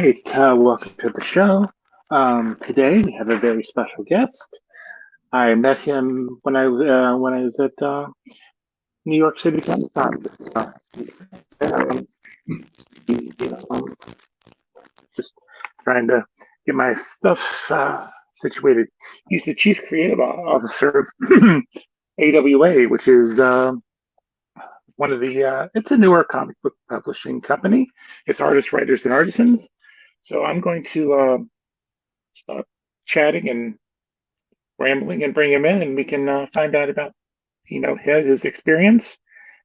right, welcome to the show. Today we have a very special guest. I met him when I was at New York City Comic Con. Um, just trying to get my stuff situated. He's the Chief Creative Officer of AWA, which is one of the. It's a newer comic book publishing company. It's artists, writers, and artisans. So I'm going to stop chatting and rambling and bring him in, and we can find out about his experience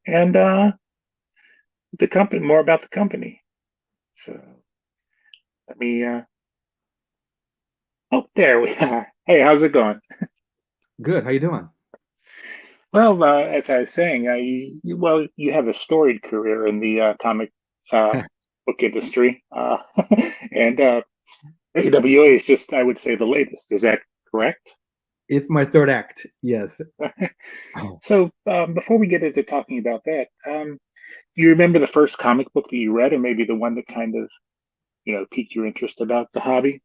and the company, more about the company. So let me. Oh, there we are. Hey, how's it going? Good. How you doing? Well, as I was saying, you have a storied career in the comic uh, book industry, and AWA is just, I would say, the latest. Is that correct? It's my third act. Yes. Oh. So, before we get into talking about that, do you remember the first comic book that you read, or maybe the one that kind of, piqued your interest about the hobby?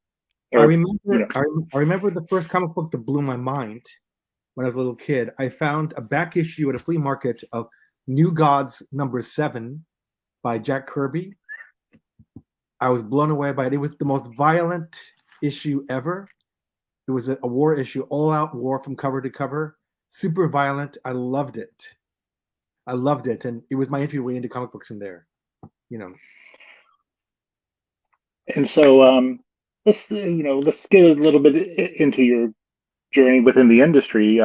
I Or, you remember know, I remember the first comic book that blew my mind when I was a little kid. I found a back issue at a flea market of New Gods #7 by Jack Kirby. I was blown away by it. It was the most violent issue ever. It was a war issue, all out war from cover to cover, super violent. I loved it. I loved it, and it was my entryway into comic books from there. You know, and so let's get a little bit into your journey within the industry,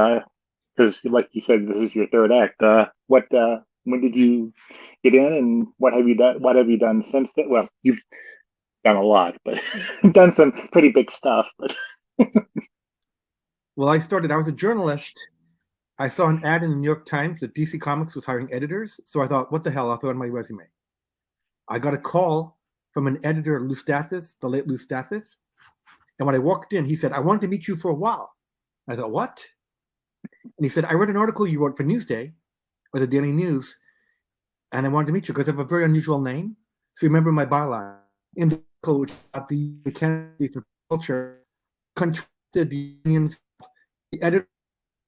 because, like you said, this is your third act. When did you get in, and what have you done? What have you done since then? Well, you've done a lot, but done some pretty big stuff. But well, I was a journalist. I saw an ad in the New York Times that DC Comics was hiring editors. So I thought, what the hell? I'll throw in my resume. I got a call from an editor, Lou Stathis, the late Lou Stathis. And when I walked in, he said, I wanted to meet you for a while. I thought, what? And he said, I read an article you wrote for Newsday or the Daily News, and I wanted to meet you because I have a very unusual name. So remember my byline in the article, which got the Academy for Culture, contracted the unions, the editor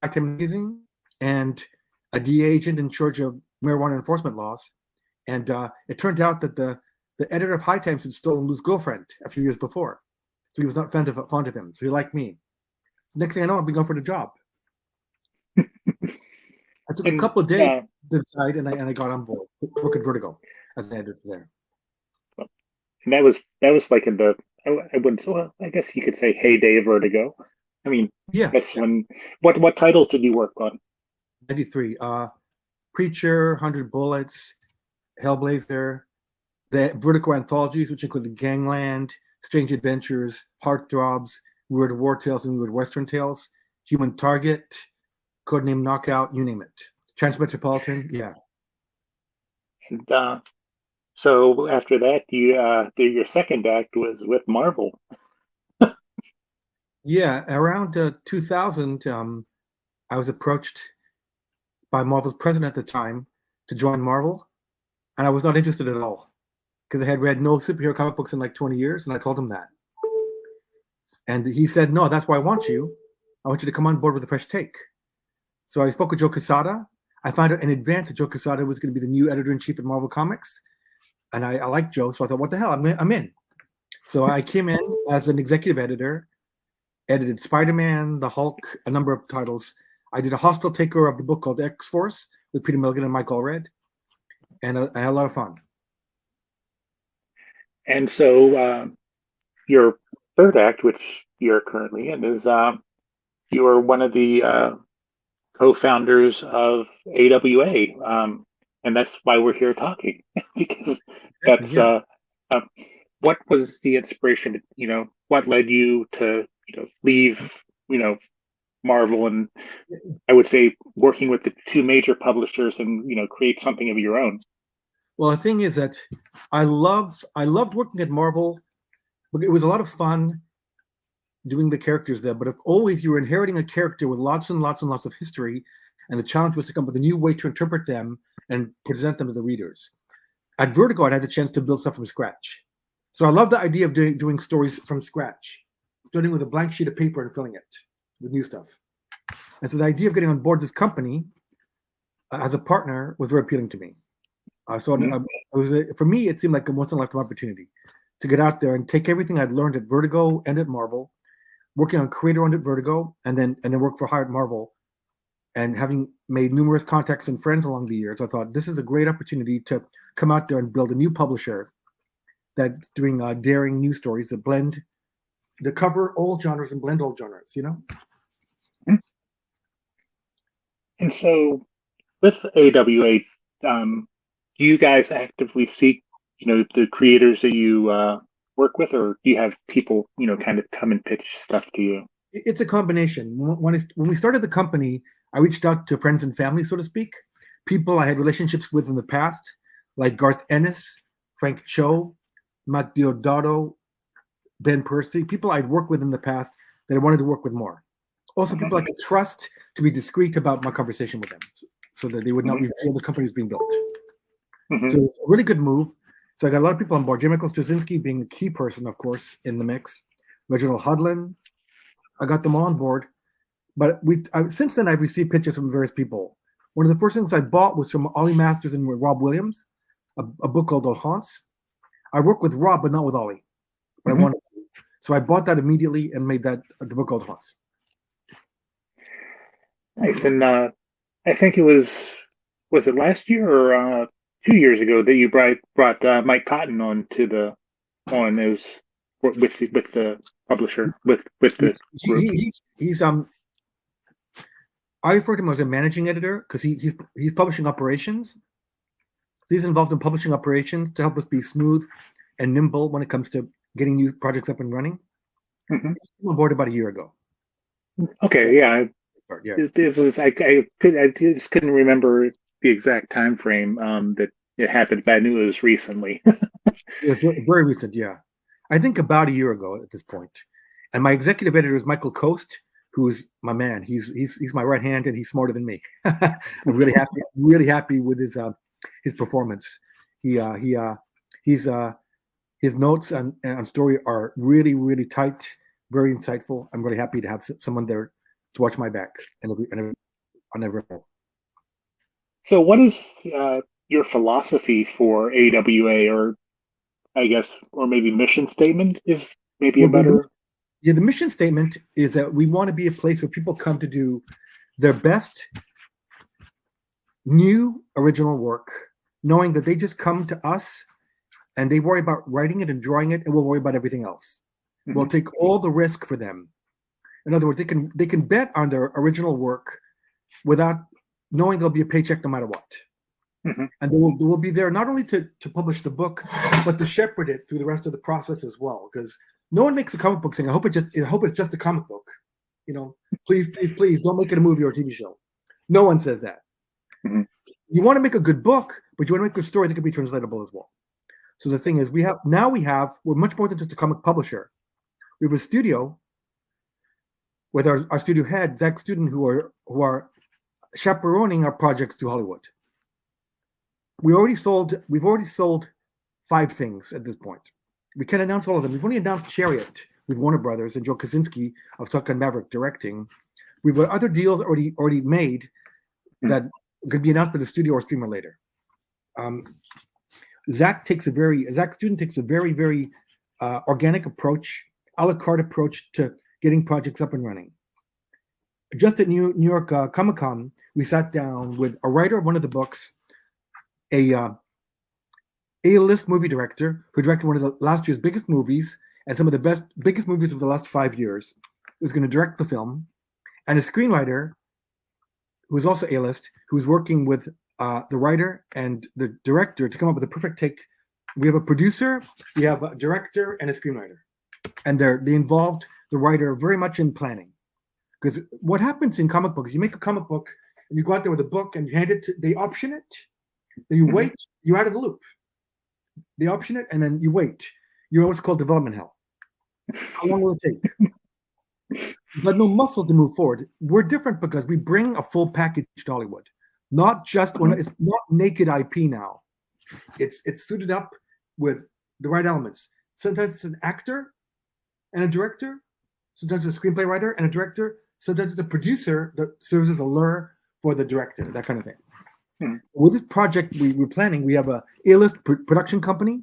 of Magazine, and a DA agent in charge of marijuana enforcement laws. And it turned out that the editor of High Times had stolen Lou's girlfriend a few years before. So he was not fond of him. So he liked me. So next thing I know, I've been going for the job. I took a and couple of days to decide, and I got on board. Work at Vertigo as an editor there. and that was like in the I wouldn't, well, I guess you could say heyday of Vertigo. I mean, Yeah, that's when. What titles did you work on? 93. Preacher, 100 Bullets, Hellblazer, the Vertigo anthologies, which included Gangland, Strange Adventures, Heartthrobs, Weird War Tales and Weird Western Tales, Human Target, Codename Knockout, you name it. Transmetropolitan, yeah. And so after that, your second act was with Marvel. Yeah, around 2000, I was approached by Marvel's president at the time to join Marvel, and I was not interested at all because I had read no superhero comic books in like 20 years, and I told him that. And he said, no, that's why I want you. I want you to come on board with a fresh take. So I spoke with Joe Quesada. I found out in advance that Joe Quesada was going to be the new editor-in-chief at Marvel Comics. And I liked Joe, so I thought, what the hell, I'm in. So I came in as an executive editor, edited Spider-Man, the Hulk, a number of titles. I did a hostile takeover of the book called X-Force with Peter Milligan and Mike Allred, and I had a lot of fun. And so your third act, which you're currently in, is you are one of the co-founders of AWA, and that's why we're here talking because Exactly, that's yeah. uh, what was the inspiration? What led you to leave Marvel, and I would say working with the two major publishers and create something of your own. Well, the thing is that I loved working at Marvel, but it was a lot of fun doing the characters there. But if always you were inheriting a character with lots and lots and lots of history, and the challenge was to come up with a new way to interpret them and present them to the readers. At Vertigo, I had the chance to build stuff from scratch. So I love the idea of doing stories from scratch, starting with a blank sheet of paper and filling it with new stuff. And so the idea of getting on board this company as a partner was very appealing to me. For me, it seemed like a once in a lifetime opportunity to get out there and take everything I'd learned at Vertigo and at Marvel, working on creator owned at Vertigo, and then work for hire at Marvel. And having made numerous contacts and friends along the years, I thought this is a great opportunity to come out there and build a new publisher that's doing daring new stories that blend, that cover old genres and blend old genres, you know? And so with AWA, do you guys actively seek, the creators that you work with, or do you have people, kind of come and pitch stuff to you? It's a combination. When we started the company, I reached out to friends and family, so to speak, people I had relationships with in the past, like Garth Ennis, Frank Cho, Matt Diodato, Ben Percy, people I'd worked with in the past that I wanted to work with more. Also, people I could trust to be discreet about my conversation with them, so that they would not reveal the company was being built. So it's a really good move. So I got a lot of people on board. J. Michael Straczynski being a key person, of course, in the mix. Reginald Hudlin, I got them all on board. But since then, I've received pitches from various people. One of the first things I bought was from Ollie Masters and Rob Williams, a book called Old Haunts. I work with Rob, but not with Ollie. But I wanted to. So I bought that immediately and made that the book Old Haunts. Nice. And I think it was it last year or 2 years ago that you brought Mike Cotton on those with the publisher with the group. He's I refer to him as a managing editor because he's publishing operations. So he's involved in publishing operations to help us be smooth and nimble when it comes to getting new projects up and running. He came on board about a year ago. Okay, yeah. Yeah. It was I just couldn't remember the exact time frame that it happened, but I knew it was recently. It was very recent, yeah. I think about a year ago at this point. And my executive editor is Michael Coast, who's my man. He's my right hand, and he's smarter than me. I'm really happy with his performance. His notes and story are really, really tight, very insightful. I'm really happy to have someone there to watch my back and on every level. So what is your philosophy for AWA, or I guess, or maybe mission statement is maybe a better... The mission statement is that we want to be a place where people come to do their best new original work, knowing that they just come to us and they worry about writing it and drawing it, and we'll worry about everything else. We'll take all the risk for them. In other words, they can bet on their original work without knowing there'll be a paycheck no matter what. And they will be there not only to publish the book, but to shepherd it through the rest of the process as well. Because no one makes a comic book saying, I hope it's just a comic book. Please don't make it a movie or a TV show. No one says that. You want to make a good book, but you want to make a story that can be translatable as well. So the thing is, we're much more than just a comic publisher. We have a studio with our studio head, Zach Student, who are chaperoning our projects to Hollywood. We've already sold 5 things at this point. We can't announce all of them. We've only announced Chariot with Warner Brothers and Joe Kosinski of Top Gun Maverick directing. We've got other deals already made that could be announced by the studio or streamer later. Zach Student takes a very, very organic approach, a la carte approach to getting projects up and running. Just at New York Comic Con, we sat down with a writer of one of the books, a A-list movie director who directed one of the last year's biggest movies and some of the biggest movies of the last 5 years, who's going to direct the film, and a screenwriter who is also A-list, who's working with the writer and the director to come up with a perfect take. We have a producer, we have a director, and a screenwriter, and they involved the writer very much in planning. Because what happens in comic books, you make a comic book and you go out there with a book and you hand it they option it, then you wait, you're out of the loop. They option it and then you wait. You're in what's called development hell. How long will it take? You've got no muscle to move forward. We're different because we bring a full package to Hollywood. Not just it's not naked IP now. It's suited up with the right elements. Sometimes it's an actor and a director. Sometimes it's a screenplay writer and a director. Sometimes it's a producer that serves as a lure for the director, that kind of thing. Hmm. With this project we're planning, we have a A-list production company,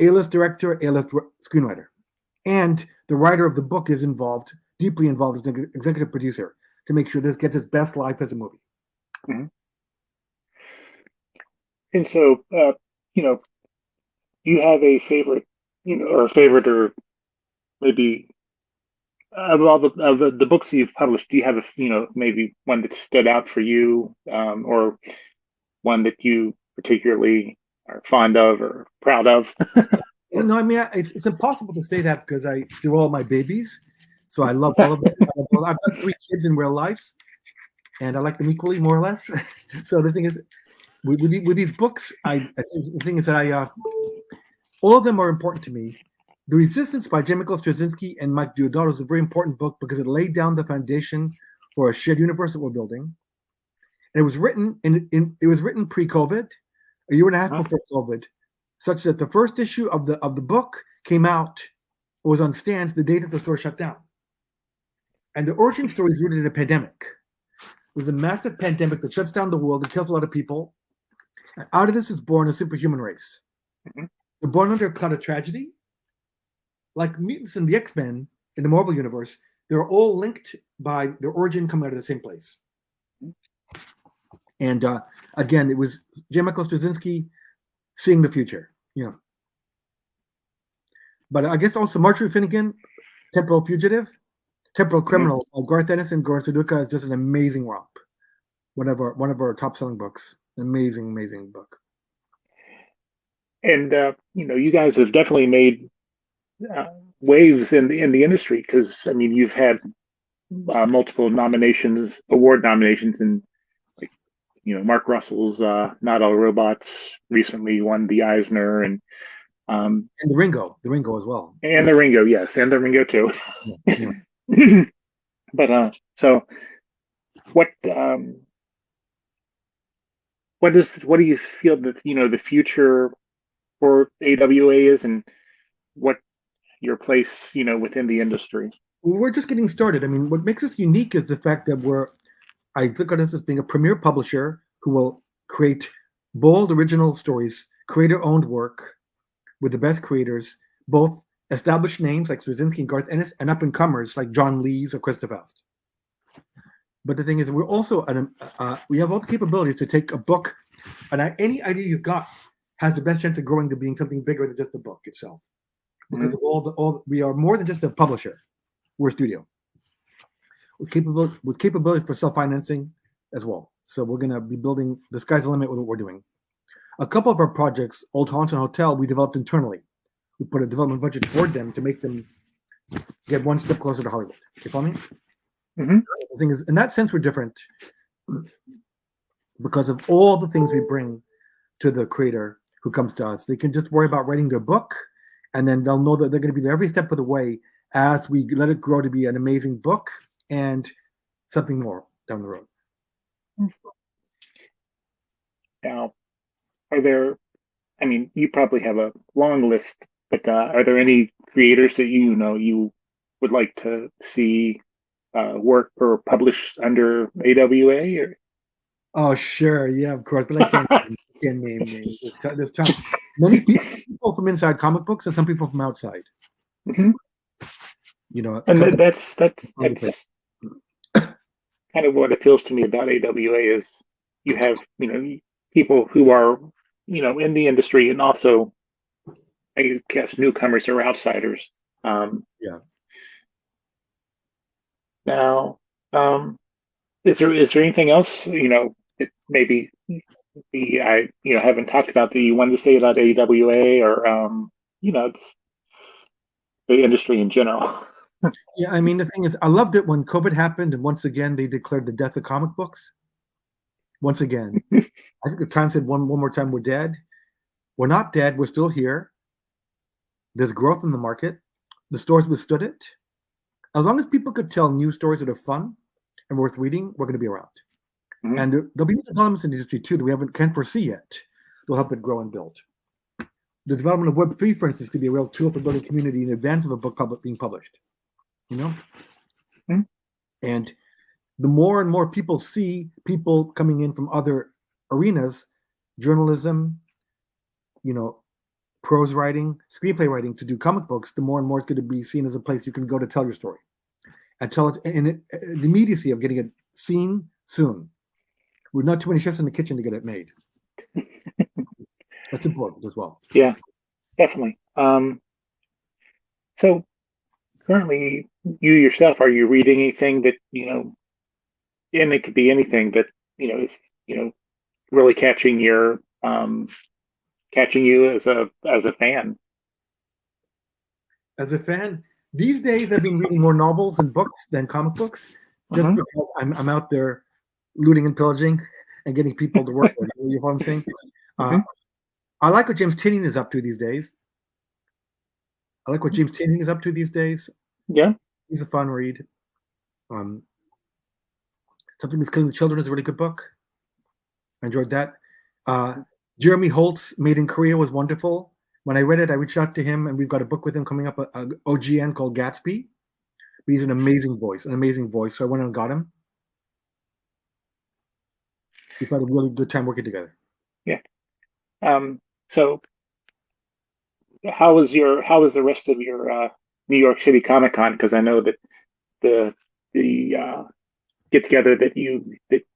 A-list director, A-list screenwriter. And the writer of the book is deeply involved as an executive producer to make sure this gets its best life as a movie. Mm-hmm. And so, you have a favorite, or maybe of all the books you've published, do you have maybe one that stood out for you, or one that you particularly are fond of or proud of? No, I mean, it's impossible to say that because they're all my babies. So I love all of them. I've got 3 kids in real life, and I like them equally, more or less. So the thing is, with these books, I think the thing is that all of them are important to me. The Resistance by J. Michael Straczynski and Mike Diodato is a very important book because it laid down the foundation for a shared universe that we're building. And it was written pre-COVID, a year and a half before COVID, such that the first issue of the book came out, was on stands the day that the store shut down. And the origin story is rooted in a pandemic. There's a massive pandemic that shuts down the world and kills a lot of people. And out of this is born a superhuman race. Mm-hmm. They're born under a cloud of tragedy. Like mutants in the X-Men in the Marvel universe, they're all linked by their origin coming out of the same place. And again, it was J. Michael Straczynski seeing the future, But I guess also Marjorie Finnegan, Temporal Criminal, Garth Ennis and Goran Suduka is just an amazing romp. One of our top-selling books. Amazing, amazing book. And you guys have definitely made waves in the industry, because I mean, you've had multiple award nominations, and Mark Russell's Not All Robots recently won the Eisner, and the Ringo as well, and the Ringo, yes, and the Ringo too. Yeah. But so what do you feel that the future for AWA is, and what your place within the industry? We're just getting started. I mean, what makes us unique is the fact that I look at us as being a premier publisher who will create bold original stories, creator-owned work with the best creators, both established names like Straczynski and Garth Ennis, and up-and-comers like John Lees or Krista Faust. But the thing is, we're also we have all the capabilities to take a book, and any idea you've got has the best chance of growing to being something bigger than just the book itself. Because of we are more than just a publisher. We're a studio with capabilities for self-financing as well. So we're going to be building. The sky's the limit with what we're doing. A couple of our projects, Old Haunts and Hotel, we developed internally. We put a development budget toward them to make them get one step closer to Hollywood. You follow me? Mm-hmm. The thing is, in that sense, we're different because of all the things we bring to the creator who comes to us. They can just worry about writing their book, and then they'll know that they're going to be there every step of the way as we let it grow to be an amazing book and something more down the road. Now, you probably have a long list, but are there any creators that you would like to see work or published under AWA? Or? Oh, sure. Yeah, of course. But I can't name names. There's tons. Many people from inside comic books and some people from outside. Mm-hmm. And that's kind of what appeals to me about AWA is you have people who are in the industry, and also I guess newcomers or outsiders. Yeah. Now, is there anything else that maybe I haven't talked about that you wanted to say about AWA, or just the industry in general? Yeah, I mean, the thing is, I loved it when COVID happened, and once again they declared the death of comic books. Once again, I think the Times said one more time, we're dead. We're not dead. We're still here. There's growth in the market. The stores withstood it. As long as people could tell new stories that are fun and worth reading, we're going to be around. Mm-hmm. And there'll be new developments in the industry too that we can't foresee yet. They'll help it grow and build. the development of Web3, for instance, could be a real tool for building community in advance of a book being published. Hmm. And the more and more people see people coming in from other arenas, journalism, prose writing, screenplay writing, to do comic books, the more and more it's going to be seen as a place you can go to tell your story and tell it in the immediacy of getting it seen soon, with not too many chefs in the kitchen to get it made. That's important as well. Yeah, definitely. So currently, you yourself, are you reading anything that, and it could be anything that, is, really catching you as a fan? As a fan, these days I've been reading more novels and books than comic books, just because I'm out there looting and pillaging and getting people to work with. You know what I'm saying? I like what James Tynion is up to these days. Yeah. He's a fun read. Something That's Killing the Children is a really good book. I enjoyed that. Jeremy Holt's Made in Korea was wonderful. When I read it, I reached out to him, and we've got a book with him coming up, an OGN called Gatsby. He's an amazing voice. So I went and got him. We've had a really good time working together. Yeah. So how was the rest of your New York City Comic Con? Because I know that the get together that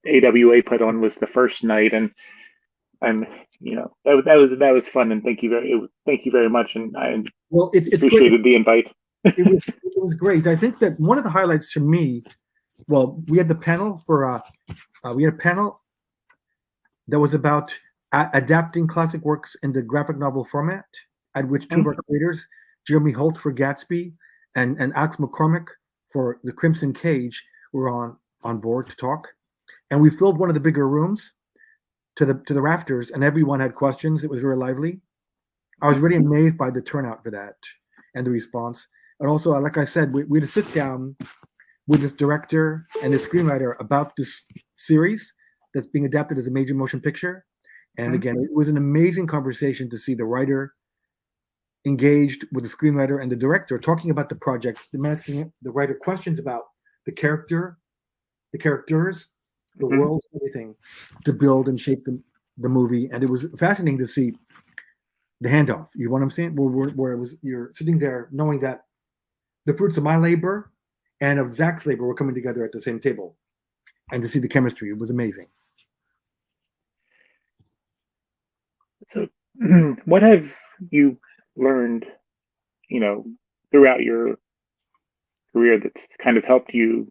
AWA put on was the first night, and that was fun, and thank you very much, and I appreciated the invite. It was great. I think that one of the highlights to me, we had the panel that was about adapting classic works into graphic novel format, at which two of our creators, Jeremy Holt for Gatsby and Axel McCormick for The Crimson Cage, were on board to talk. And we filled one of the bigger rooms to the rafters, and everyone had questions. It was very lively. I was really amazed by the turnout for that and the response. And also, like I said, we had to sit down with this director and the screenwriter about this series that's being adapted as a major motion picture. And again, it was an amazing conversation to see the writer engaged with the screenwriter and the director talking about the project, asking the writer questions about the characters, the world, everything, to build and shape the movie. And it was fascinating to see the handoff. You know what I'm saying? Where it was, you're sitting there knowing that the fruits of my labor and of Zach's labor were coming together at the same table, and to see the chemistry, it was amazing. So, what have you learned, throughout your career that's kind of helped you,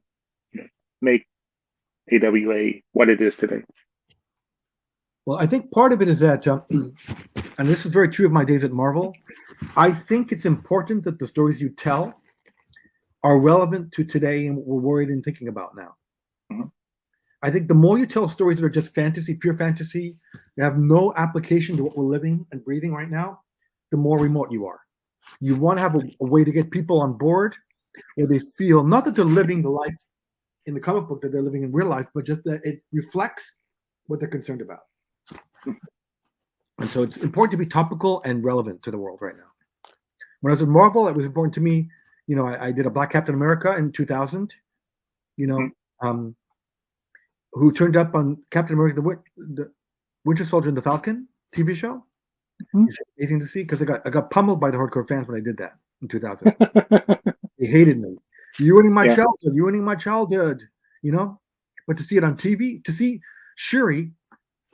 make AWA what it is today? Well, I think part of it is that, and this is very true of my days at Marvel, I think it's important that the stories you tell are relevant to today and what we're worried and thinking about now. I think the more you tell stories that are just fantasy, pure fantasy, they have no application to what we're living and breathing right now, the more remote you are. You want to have a way to get people on board where they feel not that they're living the life in the comic book that they're living in real life, but just that it reflects what they're concerned about. And so it's important to be topical and relevant to the world right now. When I was at Marvel, it was important to me. I did a Black Captain America in 2000, who turned up on Captain America, the Winter Soldier and the Falcon TV show. It's amazing to see, because I got pummeled by the hardcore fans when I did that in 2000. They hated me. You're ruining my childhood. But to see it on TV, to see Shuri,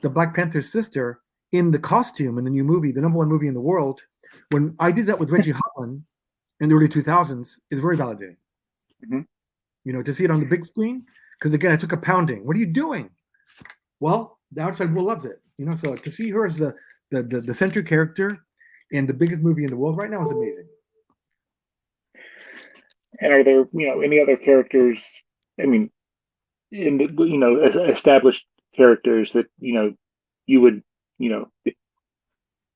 the Black Panther's sister, in the costume in the new movie, the #1 movie in the world, when I did that with Reggie Hotland in the early 2000s, is very validating. To see it on the big screen, because again, I took a pounding. What are you doing? Well, the outside world loves it. So to see her as the central character in the biggest movie in the world right now is amazing. And are there, any other characters? I mean, in the, established characters that you would,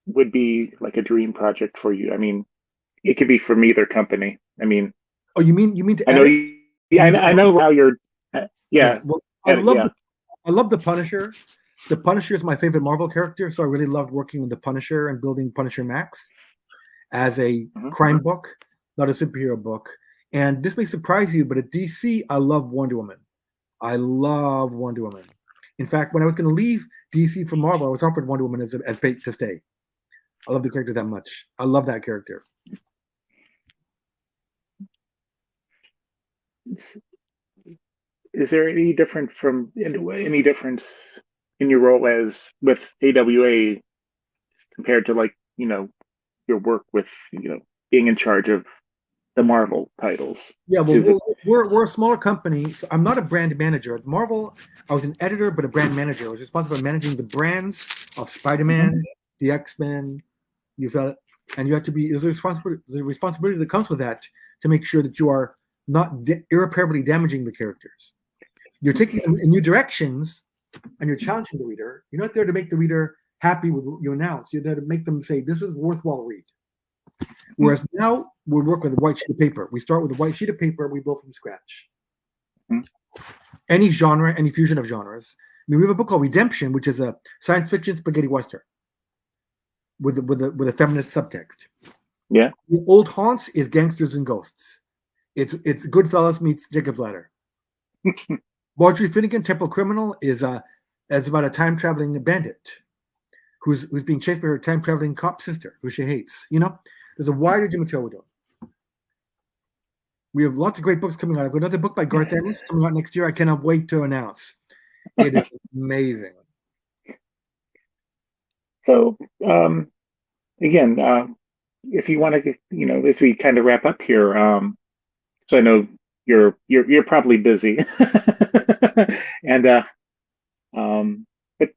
would be like a dream project for you. I mean, it could be from either company. I mean, oh, you mean to? I know I know how you're. Yeah. Well, I love the Punisher. The Punisher is my favorite Marvel character, so I really loved working with the Punisher and building Punisher Max as a crime book, not a superhero book. And this may surprise you, but at DC, I love Wonder Woman. I love Wonder Woman. In fact, when I was going to leave DC for Marvel, I was offered Wonder Woman as bait to stay. I love the character that much. I love that character. Is there any difference in your role as with AWA compared to like your work with being in charge of the Marvel titles? Yeah, well, we're a smaller company, so I'm not a brand manager. At Marvel, I was an editor, but a brand manager. I was responsible for managing the brands of Spider-Man, the X-Men. You felt, and you have to be. There's a responsibility that comes with that to make sure that you are not irreparably damaging the characters. You're taking them in new directions, and you're challenging the reader. You're not there to make the reader happy with what you announce. You're there to make them say, "This is a worthwhile read." Whereas now we work with a white sheet of paper. We start with a white sheet of paper. We build from scratch. Any genre, any fusion of genres. I mean, we have a book called Redemption, which is a science fiction spaghetti western with a feminist subtext. Yeah. The Old Haunts is Gangsters and Ghosts. It's Goodfellas meets Jacob's Ladder. Marjorie Finnegan, Temple Criminal, is about a time traveling bandit who's being chased by her time traveling cop sister, who she hates. There's a wide range of material we're doing. We have lots of great books coming out. I've got another book by Garth Ennis coming out next year. I cannot wait to announce. It is amazing. So, again, if you want to, as we kind of wrap up here, so I know you're probably busy, and but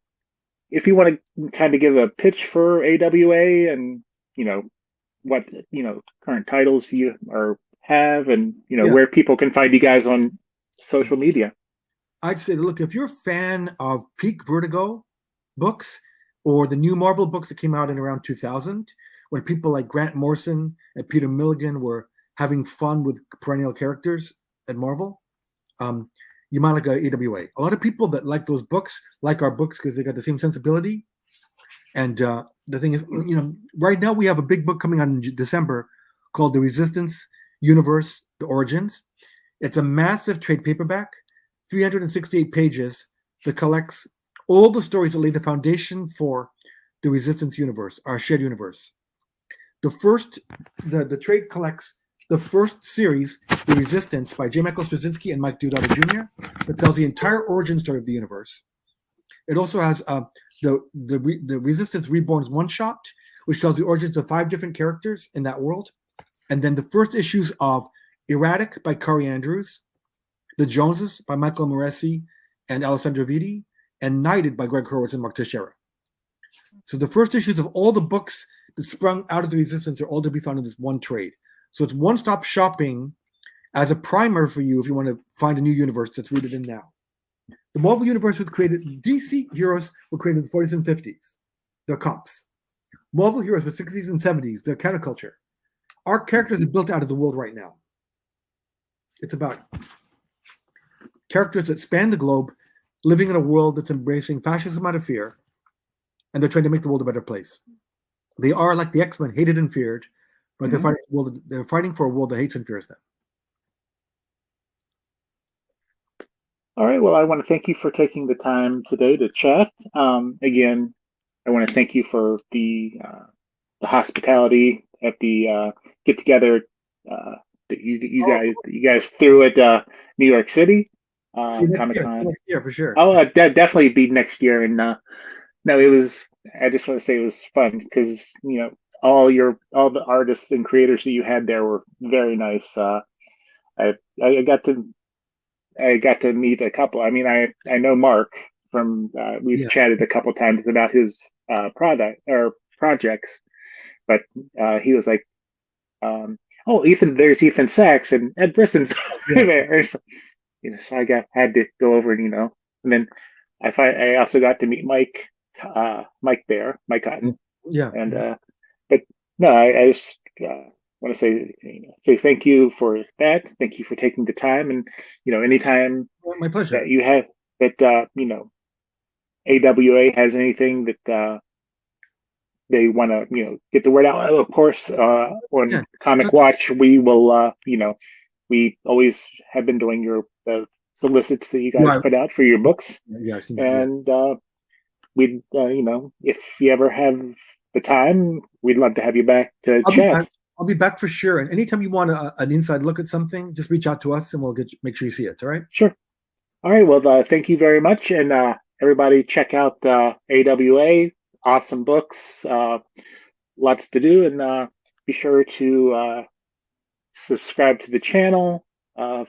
if you want to kind of give a pitch for AWA and what current titles you have and where people can find you guys on social media. I'd say, look, if you're a fan of peak Vertigo books or the new Marvel books that came out in around 2000, when people like Grant Morrison and Peter Milligan were having fun with perennial characters at Marvel, you might like AWA. A lot of people that like those books like our books because they got the same sensibility. And the thing is, right now we have a big book coming out in December called The Resistance Universe, The Origins. It's a massive trade paperback, 368 pages that collects all the stories that lay the foundation for the Resistance universe, our shared universe. The trade collects the first series, The Resistance, by J. Michael Straczynski and Mike Deodato Jr., that tells the entire origin story of the universe. It also has the Resistance Reborn's one-shot, which tells the origins of 5 different characters in that world. And then the first issues of Erratic by Corey Andrews, The Joneses by Michael Moresi and Alessandro Vitti, and Knighted by Greg Hurwitz and Mark Teixeira. So the first issues of all the books that sprung out of the Resistance are all to be found in this one trade. So it's one-stop shopping as a primer for you if you want to find a new universe that's rooted in now. The Marvel Universe was created, DC heroes were created in the 40s and 50s. They're cops. Marvel heroes were 60s and 70s. They're counterculture. Our characters are built out of the world right now. It's about characters that span the globe, living in a world that's embracing fascism out of fear, and they're trying to make the world a better place. They are like the X-Men, hated and feared, but they're fighting for a world that hates and fears them. All right. Well, I want to thank you for taking the time today to chat. Again, I want to thank you for the hospitality at the get together that you guys threw at New York City Comic-Con. Next year for sure. Oh, definitely be next year. And no, it was. I just want to say it was fun because all the artists and creators that you had there were very nice. I got to meet a couple. I mean, I know Mark from we've chatted a couple times about his product or projects, but he was like, "Oh, Ethan, there's Ethan Sachs and Ed Brisson's there." So, so I had to go over and then I also got to meet Mike Cotton. Yeah. And but no, I just want to say thank you for that. Thank you for taking the time, and anytime my pleasure that you have that AWA has anything that they want to, get the word out. Of course, on Yeah. Comic Watch, we will, we always have been doing your solicits that you guys Right. put out for your books, Yeah, I've seen that. Yeah. and we'd, if you ever have the time, we'd love to have you back to I'll be back. chat. I'll be back for sure. And anytime you want an inside look at something, just reach out to us and we'll make sure you see it. All right. Sure. All right. Well, thank you very much, and everybody check out AWA. Awesome books. Lots to do, and be sure to subscribe to the channel.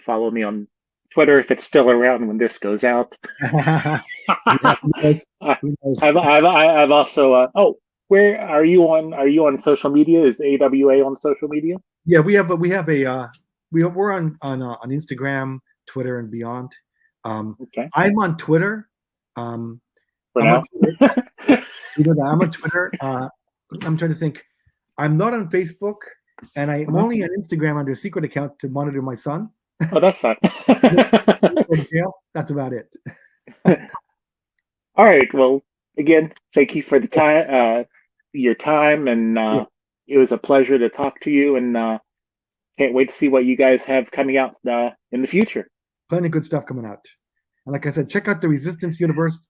Follow me on Twitter if it's still around when this goes out. Yeah, who knows? Uh, Who knows? I've also where are you on? Are you on social media? Is AWA on social media? Yeah, we're on Instagram, Twitter, and beyond. Okay, I'm on Twitter. for I'm now. on Twitter. You know that I'm on Twitter. I'm trying to think. I'm not on Facebook, and I'm only on Instagram under a secret account to monitor my son. Oh, that's fine. In jail. That's about it. All right. Well, again, thank you for the time, your time, and Yeah. it was a pleasure to talk to you. And can't wait to see what you guys have coming out in the future. Plenty of good stuff coming out. And like I said, check out the Resistance Universe,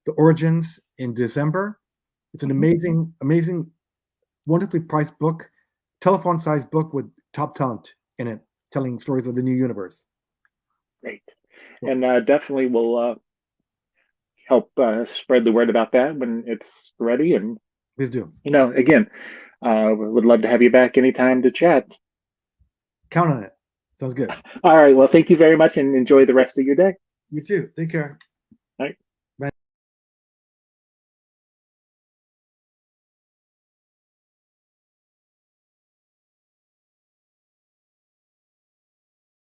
the Origins in December. It's an amazing, wonderfully priced book, telephone-sized book with top talent in it, telling stories of the new universe. Great, and definitely will help spread the word about that when it's ready. And Please do. Again, would love to have you back anytime to chat. Count on it. Sounds good. All right. Well, thank you very much, and enjoy the rest of your day. You too. Take care.